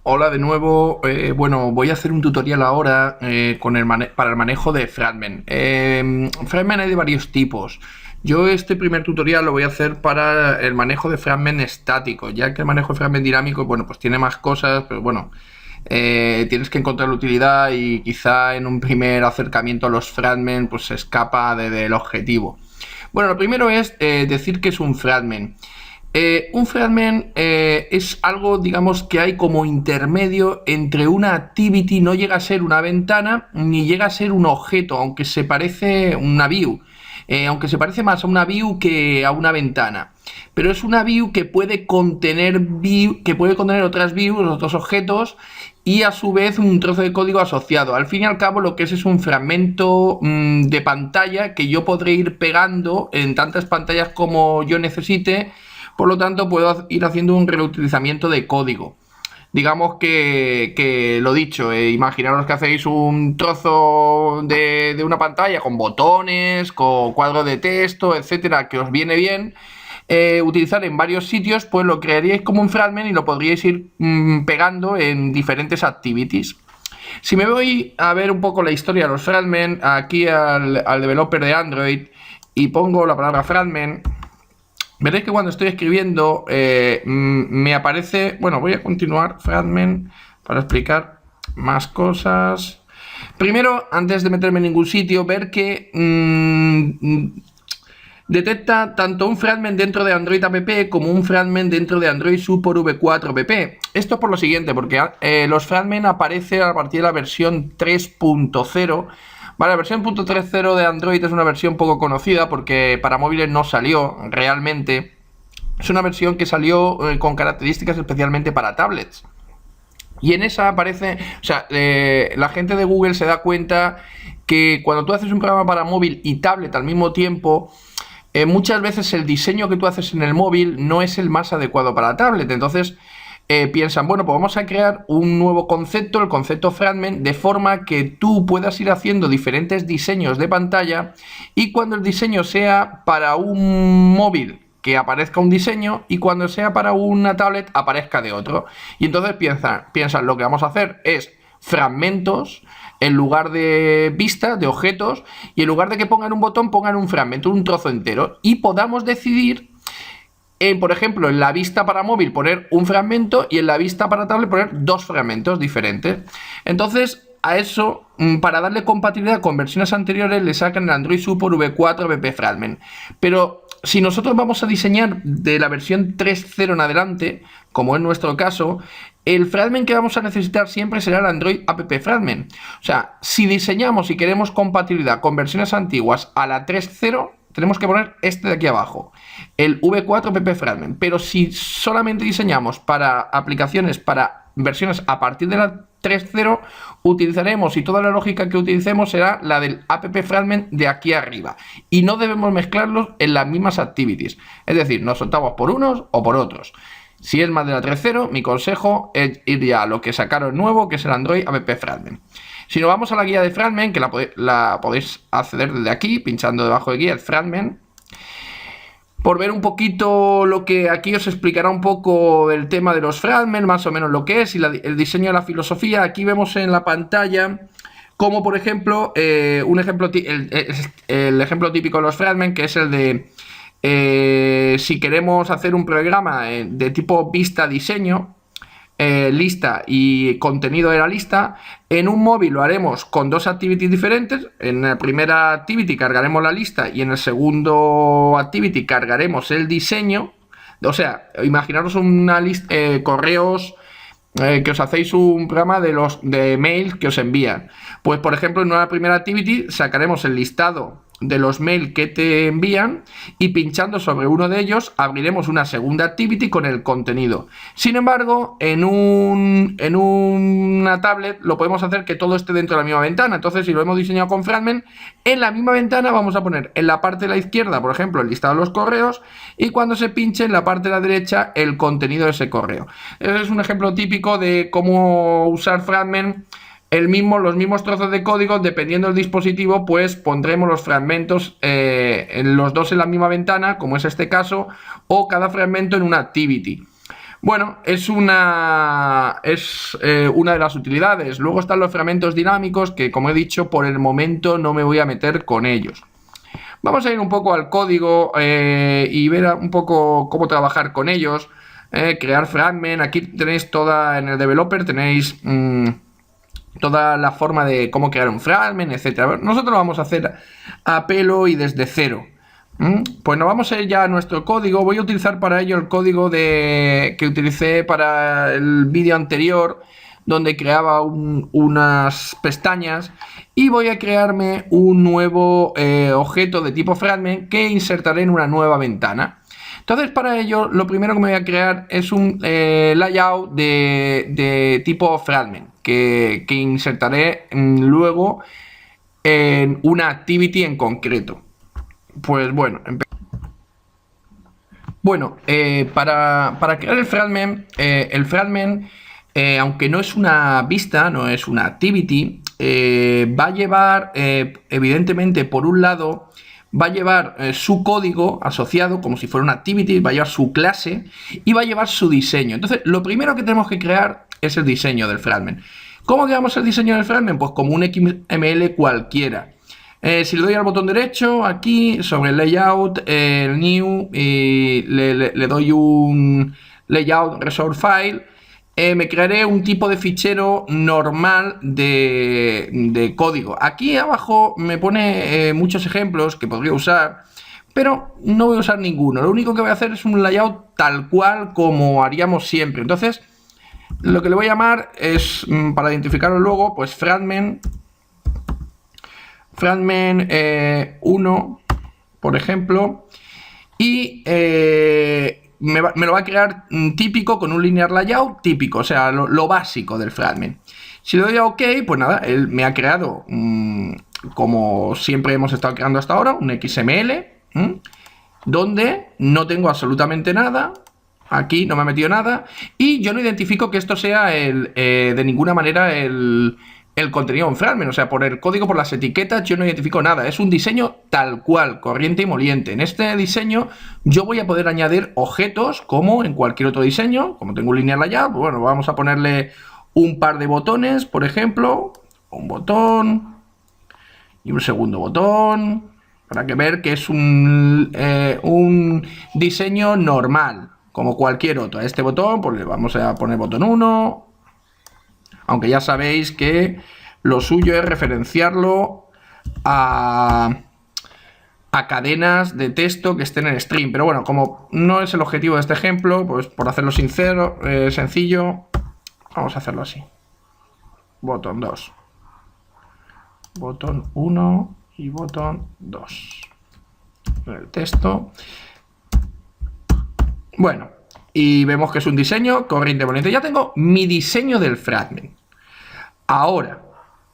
Hola de nuevo. Bueno, voy a hacer un tutorial ahora para el manejo de Fragment. Fragment hay de varios tipos. Yo este primer tutorial lo voy a hacer para el manejo de Fragment estático, ya que el manejo de Fragment dinámico, bueno, pues tiene más cosas, pero bueno, tienes que encontrar la utilidad y quizá en un primer acercamiento a los Fragment pues se escapa del objetivo. Bueno, lo primero es decir que es un Fragment. Un fragment es algo, digamos, que hay como intermedio entre una activity, no llega a ser una ventana, ni llega a ser un objeto, aunque se parece una view, aunque se parece más a una view que a una ventana. Pero es una view que puede contener otras views, otros objetos, y a su vez un trozo de código asociado. Al fin y al cabo lo que es un fragmento de pantalla que yo podré ir pegando en tantas pantallas como yo necesite. Por lo tanto, puedo ir haciendo un reutilizamiento de código. Digamos que lo dicho, imaginaros que hacéis un trozo de una pantalla con botones, con cuadros de texto, etcétera, que os viene bien utilizar en varios sitios, pues lo crearíais como un fragment y lo podríais ir pegando en diferentes activities. Si me voy a ver un poco la historia de los fragments, aquí al developer de Android, y pongo la palabra fragment, veréis que cuando estoy escribiendo me aparece, bueno, voy a continuar fragment para explicar más cosas. Primero, antes de meterme en ningún sitio, ver que detecta tanto un fragment dentro de Android app como un fragment dentro de Android Support V4 app. Esto es por lo siguiente, porque los fragments aparecen a partir de la versión 3.0. Vale, la versión .3.0 de Android es una versión poco conocida porque para móviles no salió realmente. Es una versión que salió con características especialmente para tablets. Y en esa aparece, o sea, la gente de Google se da cuenta que cuando tú haces un programa para móvil y tablet al mismo tiempo, muchas veces el diseño que tú haces en el móvil no es el más adecuado para tablet. Entonces piensan, bueno, pues vamos a crear un nuevo concepto, el concepto fragment, de forma que tú puedas ir haciendo diferentes diseños de pantalla y cuando el diseño sea para un móvil que aparezca un diseño y cuando sea para una tablet aparezca de otro. Y entonces piensan, lo que vamos a hacer es fragmentos en lugar de vistas, de objetos, y en lugar de que pongan un botón, pongan un fragmento, un trozo entero, y podamos decidir por ejemplo, en la vista para móvil poner un fragmento y en la vista para tablet poner dos fragmentos diferentes. Entonces, a eso, para darle compatibilidad con versiones anteriores, le sacan el Android Support V4 BP Fragment. Pero si nosotros vamos a diseñar de la versión 3.0 en adelante, como es nuestro caso, el fragment que vamos a necesitar siempre será el Android App Fragment. O sea, si diseñamos y queremos compatibilidad con versiones antiguas a la 3.0, tenemos que poner este de aquí abajo, el V4 PP Fragment. Pero si solamente diseñamos para aplicaciones, para versiones a partir de la 3.0, utilizaremos, y toda la lógica que utilicemos será la del App Fragment de aquí arriba. Y no debemos mezclarlos en las mismas activities. Es decir, nos soltamos por unos o por otros. Si es más de la 3.0, mi consejo es ir ya a lo que sacaron nuevo, que es el Android App Fragment. Si nos vamos a la guía de Fragment, que la podéis acceder desde aquí, pinchando debajo de guía el Fragment, por ver un poquito lo que aquí os explicará un poco el tema de los Fragment, más o menos lo que es, y el diseño de la filosofía. Aquí vemos en la pantalla como, por ejemplo, el ejemplo típico de los Fragment, que es el de si queremos hacer un programa de tipo vista diseño, lista y contenido de la lista. En un móvil lo haremos con dos activities diferentes. En la primera activity cargaremos la lista y en el segundo activity cargaremos el diseño. O sea, imaginaros una lista, correos, que os hacéis un programa de mails que os envían. Pues por ejemplo, en una primera activity sacaremos el listado de los mails que te envían y pinchando sobre uno de ellos abriremos una segunda activity con el contenido. Sin embargo, en una tablet lo podemos hacer que todo esté dentro de la misma ventana. Entonces, si lo hemos diseñado con Fragment, en la misma ventana vamos a poner en la parte de la izquierda, por ejemplo, el listado de los correos, y cuando se pinche en la parte de la derecha el contenido de ese correo. Ese es un ejemplo típico de cómo usar Fragment. Los mismos trozos de código, dependiendo del dispositivo, pues pondremos los fragmentos los dos en la misma ventana, como es este caso, o cada fragmento en una activity. Bueno, es una de las utilidades. Luego están los fragmentos dinámicos que, como he dicho, por el momento no me voy a meter con ellos. Vamos a ir un poco al código y ver un poco cómo trabajar con ellos. Crear fragment. Aquí tenéis toda, en el developer tenéis toda la forma de cómo crear un fragment, etcétera. Nosotros lo vamos a hacer a pelo y desde cero. Pues nos vamos a ir ya a nuestro código. Voy a utilizar para ello el código que utilicé para el vídeo anterior, donde creaba unas pestañas, y voy a crearme un nuevo objeto de tipo fragment que insertaré en una nueva ventana. Entonces, para ello, lo primero que me voy a crear es un layout de tipo fragment que insertaré luego en una activity en concreto. Pues bueno, para crear el fragment, aunque no es una vista, no es una activity, va a llevar, evidentemente, por un lado, va a llevar su código asociado, como si fuera una activity, va a llevar su clase y va a llevar su diseño. Entonces, lo primero que tenemos que crear es el diseño del fragment. ¿Cómo creamos el diseño del fragment? Pues como un XML cualquiera. Si le doy al botón derecho, aquí, sobre el layout, el new, y le doy un layout resource file, me crearé un tipo de fichero normal de código. Aquí abajo me pone muchos ejemplos que podría usar, pero no voy a usar ninguno. Lo único que voy a hacer es un layout tal cual como haríamos siempre. Entonces, lo que le voy a llamar es, para identificarlo luego, pues fragment 1, por ejemplo, y me lo va a crear típico, con un linear layout típico, o sea, lo básico del fragment. Si le doy a OK, pues nada, él me ha creado, como siempre hemos estado creando hasta ahora, un XML, donde no tengo absolutamente nada. Aquí no me ha metido nada, y yo no identifico que esto sea de ninguna manera el contenido de un fragment. O sea, por el código, por las etiquetas, yo no identifico nada. Es un diseño tal cual, corriente y moliente. En este diseño yo voy a poder añadir objetos como en cualquier otro diseño. Como tengo un linear layout, pues bueno, vamos a ponerle un par de botones, por ejemplo, un botón y un segundo botón, para que ver que es un diseño normal, como cualquier otro. A este botón pues le vamos a poner botón 1, aunque ya sabéis que lo suyo es referenciarlo a cadenas de texto que estén en string. Pero bueno, como no es el objetivo de este ejemplo, pues por hacerlo sencillo, vamos a hacerlo así. Botón 2. Botón 1 y botón 2. En el texto. Bueno, y vemos que es un diseño corriente bonito. Ya tengo mi diseño del fragment. Ahora,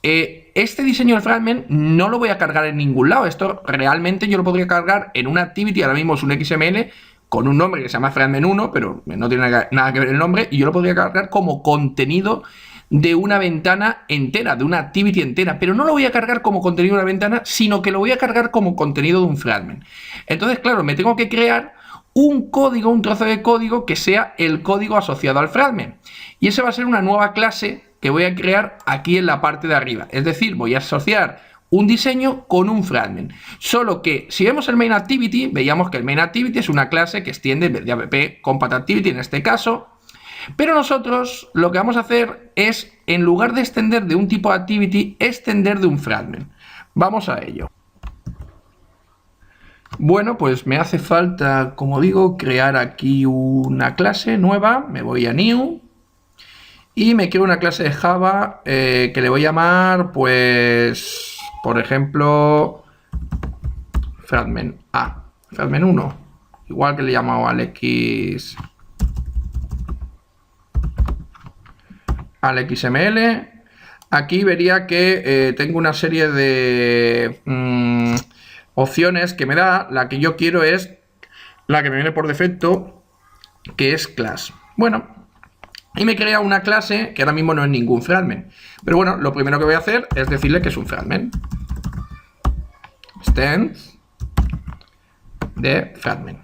este diseño del fragment no lo voy a cargar en ningún lado. Esto realmente yo lo podría cargar en una activity. Ahora mismo es un XML con un nombre que se llama fragment 1, pero no tiene nada que ver el nombre. Y yo lo podría cargar como contenido de una ventana entera, de una activity entera. Pero no lo voy a cargar como contenido de una ventana, sino que lo voy a cargar como contenido de un fragment. Entonces, claro, me tengo que crear un código, un trozo de código que sea el código asociado al fragment. Y ese va a ser una nueva clase que voy a crear aquí en la parte de arriba. Es decir, voy a asociar un diseño con un fragment. Solo que si vemos el main activity, veíamos que el main activity es una clase que extiende de app compat activity en este caso. Pero nosotros lo que vamos a hacer es, en lugar de extender de un tipo de activity, extender de un fragment. Vamos a ello. Bueno, pues me hace falta, como digo, crear aquí una clase nueva. Me voy a New y me creo una clase de Java que le voy a llamar, pues, por ejemplo, fragment A, fragment 1. Igual que le he llamado al XML. Aquí vería que tengo una serie de opciones que me da. La que yo quiero es la que me viene por defecto, que es class. Bueno, y me crea una clase que ahora mismo no es ningún fragment. Pero bueno, lo primero que voy a hacer es decirle que es un fragment. Extend de fragment.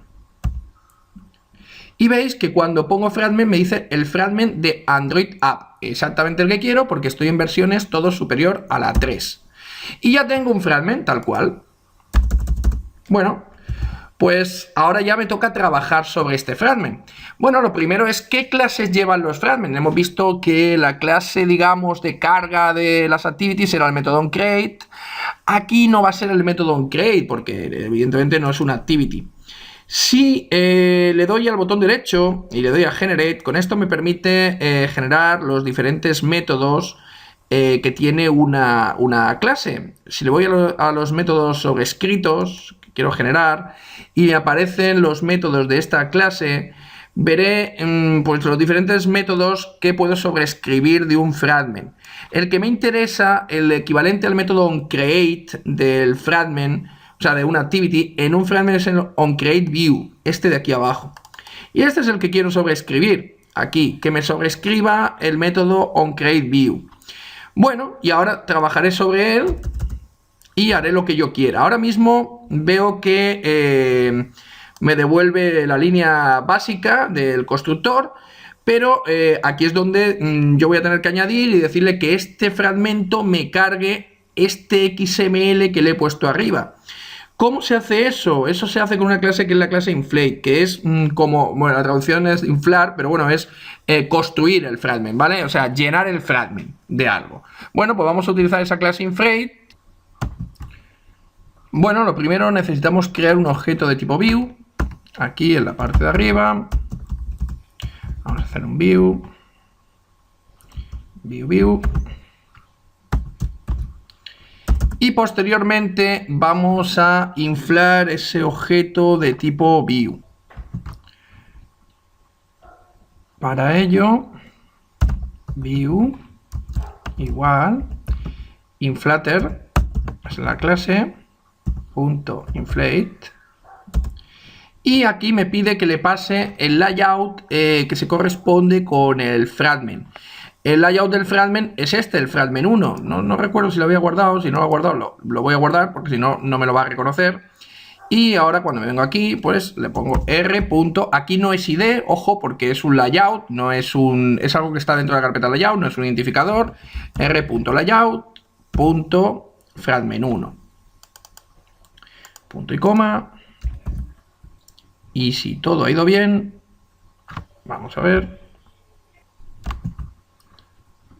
Y veis que cuando pongo fragment me dice el fragment de Android App, exactamente el que quiero porque estoy en versiones todo superior a la 3. Y ya tengo un fragment tal cual. Bueno, pues ahora ya me toca trabajar sobre este fragment. Bueno, lo primero es qué clases llevan los fragments. Hemos visto que la clase, digamos, de carga de las activities era el método onCreate. Aquí no va a ser el método onCreate porque evidentemente no es una activity. Si le doy al botón derecho y le doy a Generate, con esto me permite generar los diferentes métodos que tiene una clase. Si le voy a los métodos sobrescritos que quiero generar y me aparecen los métodos de esta clase, veré pues los diferentes métodos que puedo sobreescribir de un fragment. El que me interesa, el equivalente al método onCreate del fragment, o sea, de una activity, en un fragment es el onCreateView, este de aquí abajo. Y este es el que quiero sobreescribir, aquí, que me sobreescriba el método onCreateView. Bueno, y ahora trabajaré sobre él y haré lo que yo quiera. Ahora mismo veo que me devuelve la línea básica del constructor, pero aquí es donde yo voy a tener que añadir y decirle que este fragmento me cargue este XML que le he puesto arriba. ¿Cómo se hace eso? Eso se hace con una clase que es la clase inflate, que es como, bueno, la traducción es inflar, pero bueno, es construir el fragment, ¿vale? O sea, llenar el fragment de algo. Bueno, pues vamos a utilizar esa clase inflate. Bueno, lo primero necesitamos crear un objeto de tipo view, aquí en la parte de arriba. Vamos a hacer un view. View. Y posteriormente vamos a inflar ese objeto de tipo view. Para ello, view igual inflater, es la clase, .inflate. Y aquí me pide que le pase el layout que se corresponde con el fragment. El layout del fragment es este, el fragment 1. No recuerdo si lo había guardado. Si no lo he guardado, lo voy a guardar porque si no, no me lo va a reconocer. Y ahora cuando me vengo aquí, pues le pongo R. Aquí no es ID, ojo, porque es un layout, no es un. Es algo que está dentro de la carpeta layout, no es un identificador. R.layout.fragment1. Punto y coma. Y si todo ha ido bien, vamos a ver.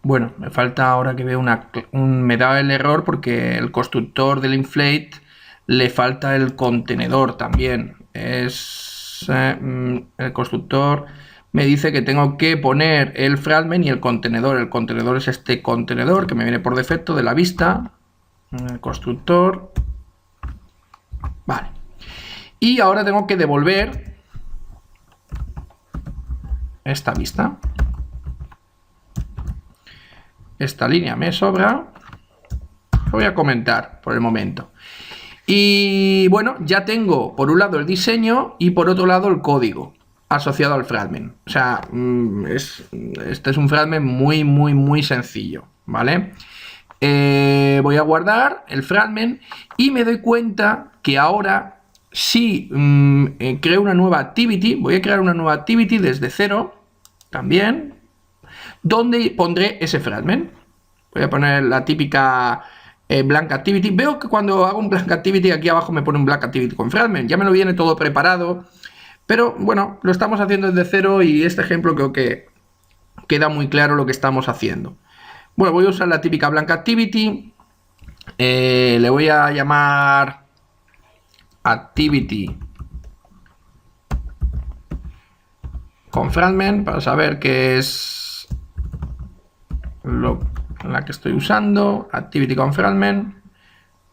Bueno, me falta ahora que veo me da el error porque el constructor del inflate le falta el contenedor también. El constructor me dice que tengo que poner el fragment y el contenedor. El contenedor es este contenedor que me viene por defecto de la vista. El constructor. Vale. Y ahora tengo que devolver esta vista. Esta línea me sobra. Lo voy a comentar por el momento. Y bueno, ya tengo por un lado el diseño y por otro lado el código asociado al fragment. O sea, este es un fragment muy sencillo, ¿vale? Voy a guardar el fragment y me doy cuenta que ahora si creo una nueva activity, voy a crear una nueva activity desde cero también, donde pondré ese fragment. Voy a poner la típica blank activity. Veo que cuando hago un blank activity aquí abajo me pone un blank activity con fragment. Ya me lo viene todo preparado. Pero bueno, lo estamos haciendo desde cero y este ejemplo creo que queda muy claro lo que estamos haciendo. Bueno, voy a usar la típica blank activity. Le voy a llamar activity con fragment para saber qué es la que estoy usando. Activity con fragment,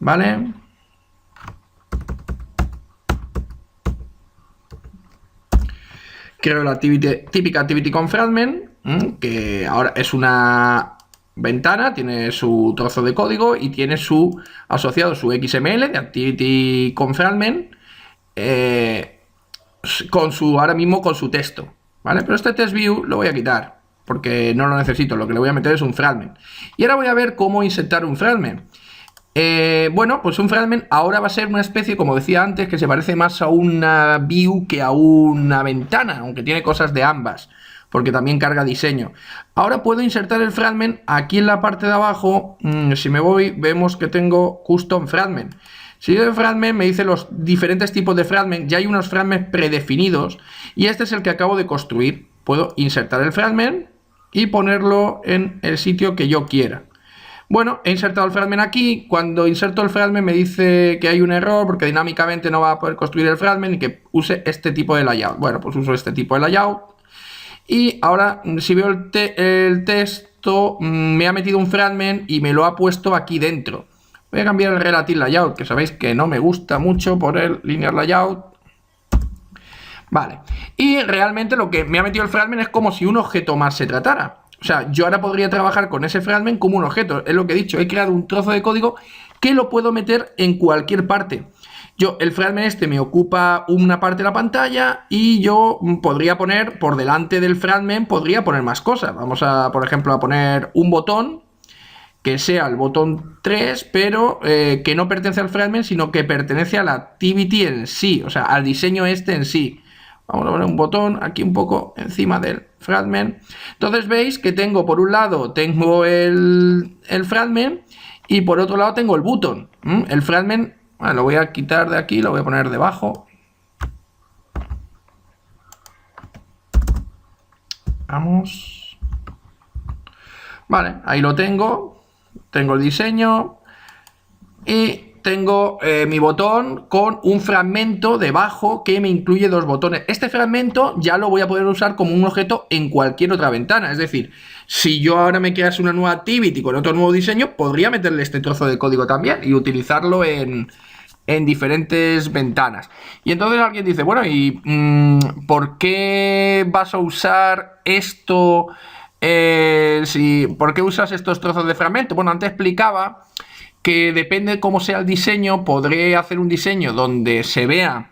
¿vale? Creo la típica activity con fragment, que ahora es una ventana, tiene su trozo de código y tiene asociado su XML de activity con fragment, ahora mismo con su texto, ¿vale? Pero este test view lo voy a quitar porque no lo necesito, lo que le voy a meter es un fragment. Y ahora voy a ver cómo insertar un fragment. Bueno, pues un fragment ahora va a ser una especie, como decía antes, que se parece más a una view que a una ventana, aunque tiene cosas de ambas, porque también carga diseño. Ahora puedo insertar el fragment aquí en la parte de abajo. Si me voy, vemos que tengo Custom Fragment. Si yo de fragment me dice los diferentes tipos de fragment, ya hay unos fragments predefinidos y este es el que acabo de construir. Puedo insertar el fragment y ponerlo en el sitio que yo quiera. Bueno, he insertado el fragment aquí. Cuando inserto el fragment me dice que hay un error porque dinámicamente no va a poder construir el fragment y que use este tipo de layout. Bueno, pues uso este tipo de layout. Y ahora, si veo el texto, me ha metido un fragment y me lo ha puesto aquí dentro. Voy a cambiar el Relative Layout, que sabéis que no me gusta mucho por el Linear Layout. Vale. Y realmente lo que me ha metido el fragment es como si un objeto más se tratara. O sea, yo ahora podría trabajar con ese fragment como un objeto. Es lo que he dicho, he creado un trozo de código que lo puedo meter en cualquier parte. El fragment este me ocupa una parte de la pantalla y yo podría poner por delante del fragment, podría poner más cosas. Vamos a, por ejemplo, a poner un botón que sea el botón 3, pero que no pertenece al fragment, sino que pertenece a la activity en sí, o sea, al diseño este en sí. Vamos a poner un botón aquí un poco encima del fragment. Entonces veis que tengo por un lado tengo el fragment y por otro lado tengo el button. El fragment, bueno, lo voy a quitar de aquí, lo voy a poner debajo. Vamos. Vale, ahí lo tengo. Tengo el diseño y tengo mi botón con un fragmento debajo que me incluye dos botones. Este fragmento ya lo voy a poder usar como un objeto en cualquier otra ventana. Es decir, si yo ahora me crease una nueva activity con otro nuevo diseño, podría meterle este trozo de código también y utilizarlo en diferentes ventanas. Y entonces alguien dice, bueno, ¿y por qué vas a usar esto? ¿Por qué usas estos trozos de fragmento? Bueno, antes explicaba que depende de cómo sea el diseño, podré hacer un diseño donde se vea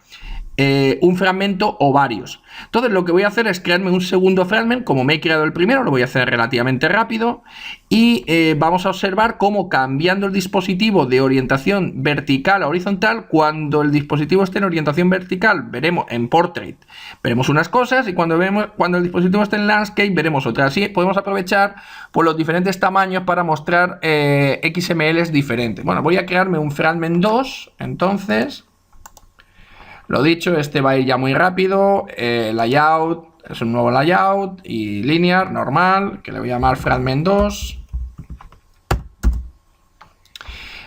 un fragmento o varios. Entonces lo que voy a hacer es crearme un segundo fragment. Como me he creado el primero, lo voy a hacer relativamente rápido y vamos a observar cómo cambiando el dispositivo de orientación vertical a horizontal, cuando el dispositivo esté en orientación vertical veremos en Portrait veremos unas cosas y cuando el dispositivo esté en Landscape veremos otras. Así podemos aprovechar por los diferentes tamaños para mostrar XMLs diferentes. Bueno, voy a crearme un fragment 2, entonces lo dicho, este va a ir ya muy rápido. Layout, es un nuevo layout y linear, normal, que le voy a llamar fragment 2.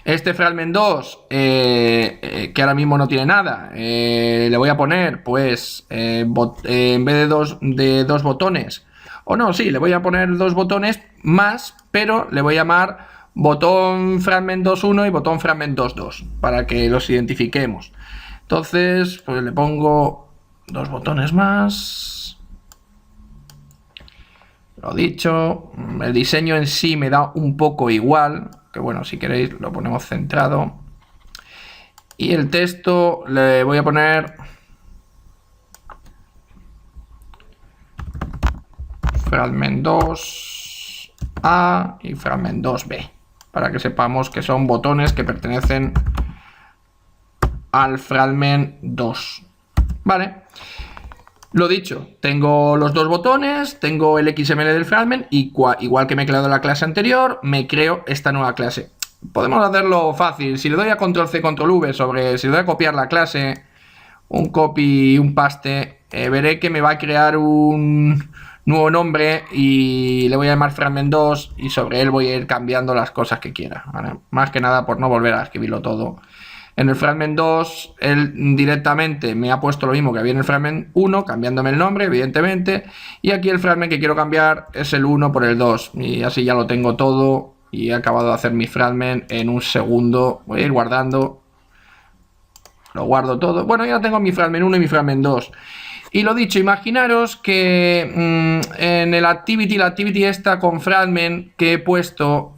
Este fragment 2, que ahora mismo no tiene nada, le voy a poner, pues, en vez de dos botones, o no, sí, le voy a poner dos botones más, pero le voy a llamar botón fragment 2.1 y botón fragment 2.2, para que los identifiquemos. Entonces, pues le pongo dos botones más. Lo dicho, el diseño en sí me da un poco igual, que bueno, si queréis lo ponemos centrado. Y el texto le voy a poner fragment 2A y fragment 2B, para que sepamos que son botones que pertenecen al fragment 2. Vale, lo dicho, tengo los dos botones, tengo el XML del fragment y igual que me he creado la clase anterior, me creo esta nueva clase. Podemos hacerlo fácil. Si le doy a control C, control V si le doy a copiar la clase, un copy y un paste, veré que me va a crear un nuevo nombre y le voy a llamar fragment 2 y sobre él voy a ir cambiando las cosas que quiera, ¿vale? Más que nada por no volver a escribirlo todo. En el fragment 2, él directamente me ha puesto lo mismo que había en el fragment 1, cambiándome el nombre, evidentemente. Y aquí el fragment que quiero cambiar es el 1 por el 2. Y así ya lo tengo todo. Y he acabado de hacer mi fragment en un segundo. Voy a ir guardando. Lo guardo todo. Bueno, ya tengo mi fragment 1 y mi fragment 2. Y lo dicho, imaginaros que en el activity, la activity esta con fragment que he puesto...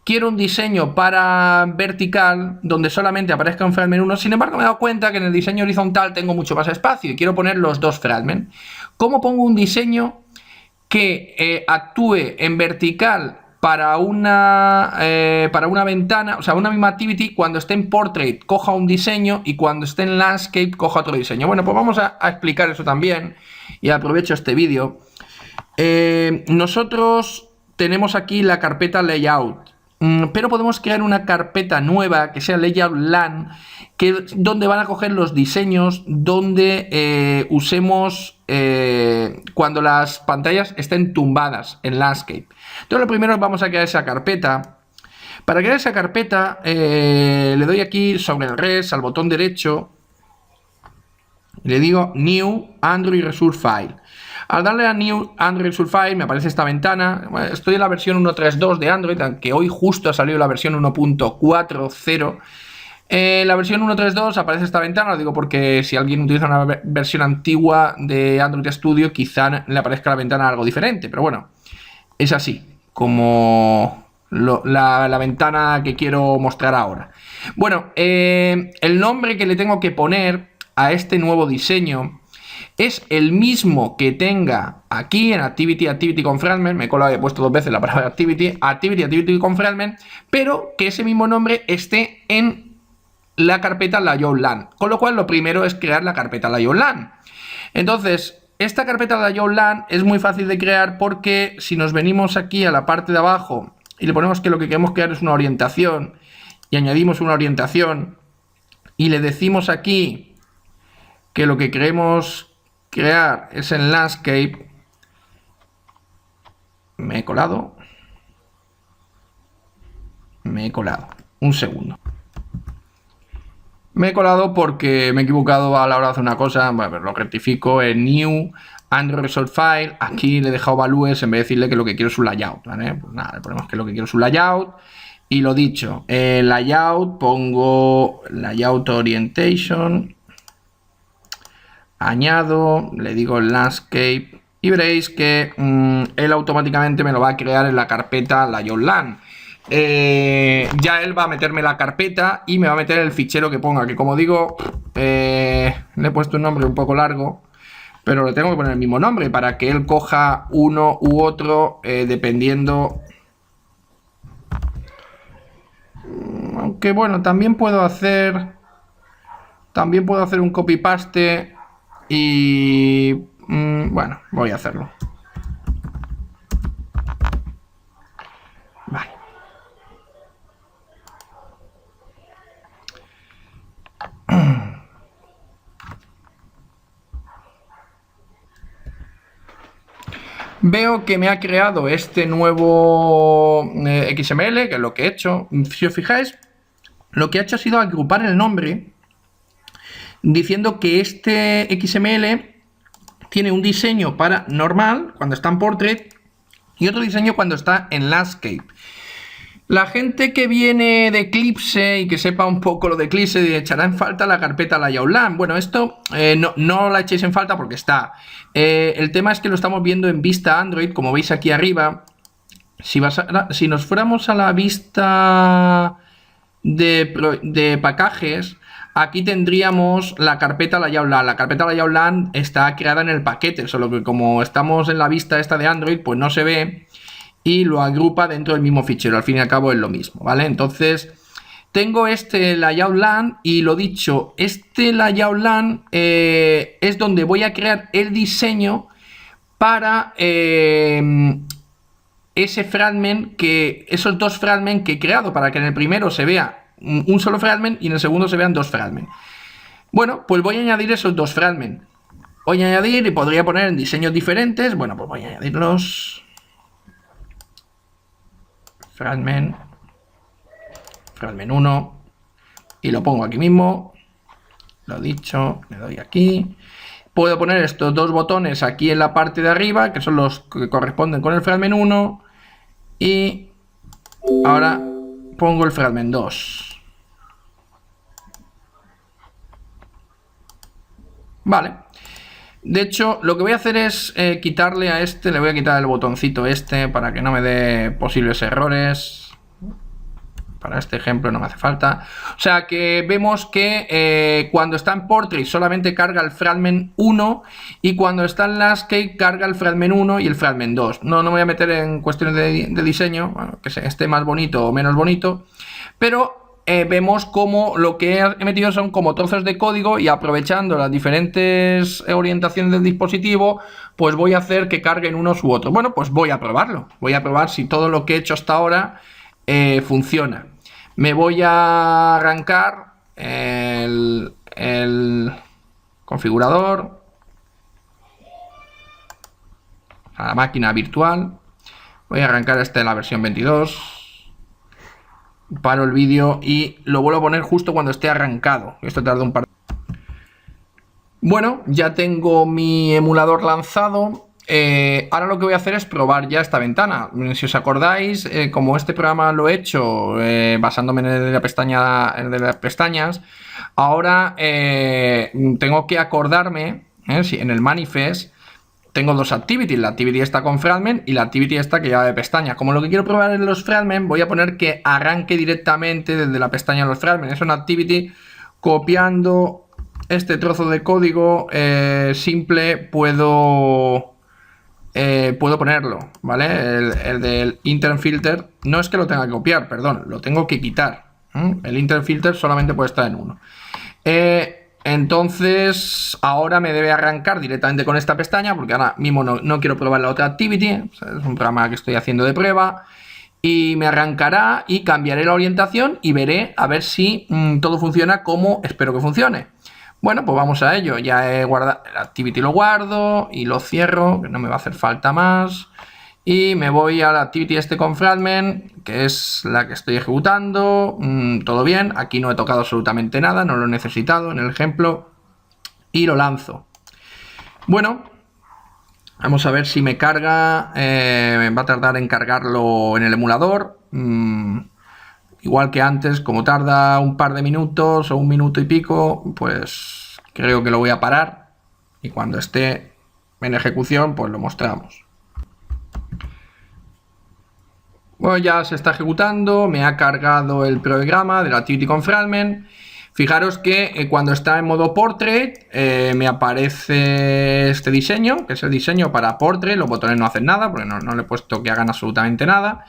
quiero un diseño para vertical donde solamente aparezca un fragment 1. Sin embargo, me he dado cuenta que en el diseño horizontal tengo mucho más espacio y quiero poner los dos fragments. ¿Cómo pongo un diseño que actúe en vertical para una ventana, o sea, una misma activity, cuando esté en Portrait coja un diseño y cuando esté en Landscape coja otro diseño. Bueno, pues vamos a explicar eso también y aprovecho este vídeo. Nosotros tenemos aquí la carpeta Layout, pero podemos crear una carpeta nueva que sea Layout LAN, donde van a coger los diseños donde usemos cuando las pantallas estén tumbadas en Landscape. Entonces lo primero vamos a crear esa carpeta. Para crear esa carpeta le doy aquí sobre el res al botón derecho y le digo New Android Resource File. Al darle a New Android Resource File me aparece esta ventana. Bueno, estoy en la versión 1.3.2 de Android, aunque hoy justo ha salido la versión 1.4.0. La versión 1.3.2 aparece esta ventana, lo digo porque si alguien utiliza una versión antigua de Android Studio quizá le aparezca la ventana algo diferente, pero bueno, es así como la ventana que quiero mostrar ahora. Bueno, el nombre que le tengo que poner a este nuevo diseño es el mismo que tenga aquí en Activity con Fragment. Me he colado y he puesto dos veces la palabra Activity con Fragment, pero que ese mismo nombre esté en la carpeta Layout LAN. Con lo cual lo primero es crear la carpeta Layout LAN. Entonces, esta carpeta Layout LAN es muy fácil de crear porque si nos venimos aquí a la parte de abajo y le ponemos que lo que queremos crear es una orientación y añadimos una orientación y le decimos aquí que lo que queremos crear es en Landscape. Me he colado. Un segundo. Me he colado porque me he equivocado a la hora de hacer una cosa. Bueno, lo rectifico en New Android Resource File. Aquí le he dejado values en vez de decirle que lo que quiero es un layout, ¿vale? Pues nada, le ponemos que lo que quiero es un layout. Y lo dicho, layout, pongo layout orientation. Añado, le digo Landscape y veréis que él automáticamente me lo va a crear en la carpeta Layout LAN. Ya él va a meterme la carpeta y me va a meter el fichero que ponga, que como digo, le he puesto un nombre un poco largo, pero le tengo que poner el mismo nombre para que él coja uno u otro dependiendo. Aunque bueno, también puedo hacer un copy paste y bueno, voy a hacerlo. Vale. Veo que me ha creado este nuevo XML, que es lo que he hecho. Si os fijáis, lo que ha hecho ha sido agrupar el nombre diciendo que este XML tiene un diseño para normal, cuando está en Portrait, y otro diseño cuando está en Landscape. La gente que viene de Eclipse y que sepa un poco lo de Eclipse echará en falta la carpeta Layout LAN. Bueno, esto no la echéis en falta porque está. El tema es que lo estamos viendo en vista Android, como veis aquí arriba. Si nos fuéramos a la vista de paquetes, aquí tendríamos la carpeta Layout LAN. La carpeta Layout LAN está creada en el paquete, solo que como estamos en la vista esta de Android, pues no se ve y lo agrupa dentro del mismo fichero. Al fin y al cabo es lo mismo, ¿vale? Entonces, tengo este Layout LAN y lo dicho, este Layout LAN es donde voy a crear el diseño para ese fragment, esos dos fragments que he creado, para que en el primero se vea un solo fragment y en el segundo se vean dos fragments. Bueno, pues voy a añadir esos dos fragments. Voy a añadir y podría poner en diseños diferentes. Bueno, pues voy a añadirlos. Fragment 1 y lo pongo aquí mismo. Lo dicho, le doy aquí. Puedo poner estos dos botones aquí en la parte de arriba, que son los que corresponden con el fragment 1, y ahora pongo el fragment 2. Vale. De hecho, lo que voy a hacer es quitarle a este, le voy a quitar el botoncito este para que no me dé posibles errores. para este ejemplo no me hace falta. O sea que vemos que cuando está en Portrait solamente carga el fragment 1 y cuando está en Landscape carga el fragment 1 y el fragment 2. No me voy a meter en cuestiones de diseño, bueno, que esté más bonito o menos bonito, pero vemos como lo que he metido son como trozos de código y aprovechando las diferentes orientaciones del dispositivo, pues voy a hacer que carguen unos u otros. Bueno, pues voy a probarlo. Voy a probar si todo lo que he hecho hasta ahora funciona. Me voy a arrancar el configurador, a la máquina virtual. Voy a arrancar la versión 22. Paro el vídeo y lo vuelvo a poner justo cuando esté arrancado. Esto tarda un par de... Bueno, ya tengo mi emulador lanzado. Ahora lo que voy a hacer es probar ya esta ventana. Si os acordáis, como este programa lo he hecho basándome en el de las pestañas, ahora tengo que acordarme, si en el manifest tengo dos activities, la activity está con fragment y la activity está que lleva de pestaña. Como lo que quiero probar en los fragment, voy a poner que arranque directamente desde la pestaña de los fragment. Es una activity copiando este trozo de código simple, puedo ponerlo, ¿vale? El del intern filter, no es que lo tenga que copiar, perdón, lo tengo que quitar. El intern filter solamente puede estar en uno. Entonces ahora me debe arrancar directamente con esta pestaña porque ahora mismo no quiero probar la otra activity, o sea, es un programa que estoy haciendo de prueba y me arrancará y cambiaré la orientación y veré a ver si todo funciona como espero que funcione. Bueno, pues vamos a ello. Ya he guardado el activity, lo guardo y lo cierro, que no me va a hacer falta más. Y me voy a la activity con fragment, que es la que estoy ejecutando. Todo bien, aquí no he tocado absolutamente nada, no lo he necesitado en el ejemplo. Y lo lanzo. Bueno, vamos a ver si me carga. Va a tardar en cargarlo en el emulador. Igual que antes, como tarda un par de minutos o un minuto y pico, pues creo que lo voy a parar. Y cuando esté en ejecución, pues lo mostramos. Bueno, ya se está ejecutando, me ha cargado el programa de la activity con fragment. Fijaros que cuando está en modo portrait me aparece este diseño, que es el diseño para portrait. Los botones no hacen nada porque no le he puesto que hagan absolutamente nada.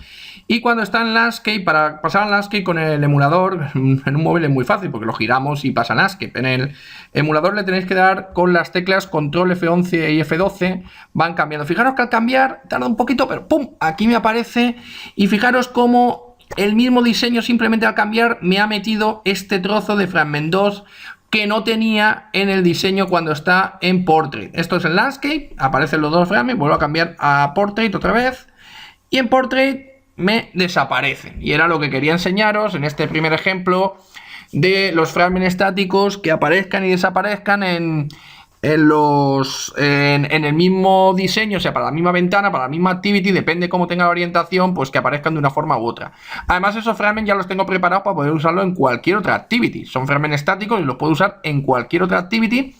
Y cuando está en landscape, para pasar al landscape con el emulador en un móvil es muy fácil porque lo giramos y pasa landscape. En el emulador le tenéis que dar con las teclas control F11 y F12, van cambiando. Fijaros que al cambiar tarda un poquito, pero ¡pum! Aquí me aparece y fijaros cómo el mismo diseño simplemente al cambiar me ha metido este trozo de fragment 2 que no tenía en el diseño cuando está en portrait. Esto es en landscape, aparecen los dos fragments, vuelvo a cambiar a portrait otra vez y en portrait me desaparecen. Y era lo que quería enseñaros en este primer ejemplo de los fragments estáticos que aparezcan y desaparezcan en el mismo diseño, o sea, para la misma ventana, para la misma activity, depende cómo tenga la orientación, pues que aparezcan de una forma u otra. Además, esos fragments ya los tengo preparados para poder usarlo en cualquier otra activity. Son fragments estáticos y los puedo usar en cualquier otra activity.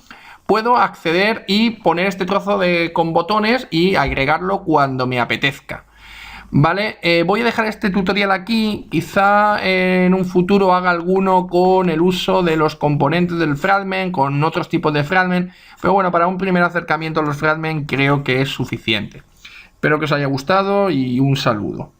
Puedo acceder y poner este trozo con botones y agregarlo cuando me apetezca. Vale, voy a dejar este tutorial aquí, quizá en un futuro haga alguno con el uso de los componentes del fragment, con otros tipos de fragment, pero bueno, para un primer acercamiento a los fragment creo que es suficiente. Espero que os haya gustado y un saludo.